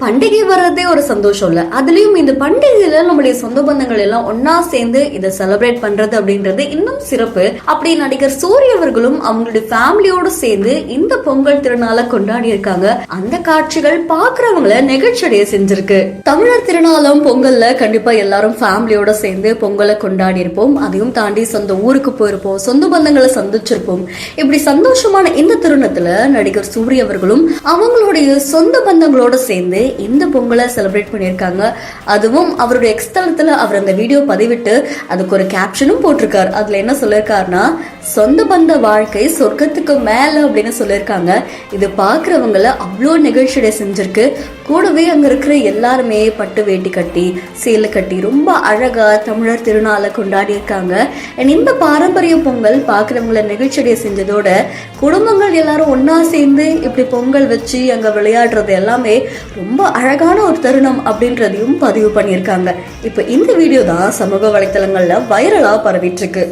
பண்டிகை வர்றதே ஒரு சந்தோஷம் இல்ல. அதுலயும் இந்த பண்டிகையில நம்மளுடைய சொந்த பந்தங்கள் எல்லாம் ஒன்னா சேர்ந்து இதை செலிப்ரேட் பண்றது அப்படின்றது இன்னும் சிறப்பு. அப்படி நடிகர் சூரிய அவர்களும் அவங்களுடைய ஃபேமிலியோட சேர்ந்து இந்த பொங்கல் திருநாளை கொண்டாடி இருக்காங்க. அந்த காட்சிகள் பாக்குறவங்களை நெகிழ்ச்சியடைய செஞ்சிருக்கு. தமிழர் திருநாளும் பொங்கல்ல கண்டிப்பா எல்லாரும் ஃபேமிலியோட சேர்ந்து பொங்கலை கொண்டாடி இருப்போம். அதையும் தாண்டி சொந்த ஊருக்கு போயிருப்போம், சொந்த பந்தங்களை சந்திச்சிருப்போம். இப்படி சந்தோஷமான இந்த தருணத்துல நடிகர் சூரிய அவர்களும் அவங்களுடைய சொந்த பந்தங்களோட சேர்ந்து இந்த பொங்கலை செலிப்ரேட் பண்ணியிருக்காங்க. அதுவும் அவருடைய எக்ஸ்தலத்துல அவர் அந்த வீடியோ பதிவிட்டு அதுக்கு ஒரு கேப்ஷனும் போட்டிருக்காரு. அதுல என்ன சொல்லியிருக்காருன்னா, சொந்த பந்த வாழ்க்கை சொர்க்கத்துக்கு மேல அப்படின்னு சொல்லியிருக்காங்க. இது பாக்குறவங்கள அவ்வளோ நிகழ்ச்சியை செஞ்சிருக்கு. கூடவே அங்க இருக்கிற எல்லாருமே பட்டு வேட்டி கட்டி சேலை கட்டி ரொம்ப அழகா தமிழர் திருநாளை கொண்டாடி இருக்காங்க. இந்த பாரம்பரிய பொங்கல் பாக்குறவங்கள நிகழ்ச்சியை செஞ்சதோட குடும்பங்கள் எல்லாரும் ஒன்னா சேர்ந்து இப்படி பொங்கல் வச்சு அங்க விளையாடுறது எல்லாமே ரொம்ப அழகான ஒரு தருணம் அப்படின்றதையும் பதிவு பண்ணியிருக்காங்க. இப்ப இந்த வீடியோ தான் சமூக வலைத்தளங்கள்ல வைரலா பரவிட்டு இருக்கு.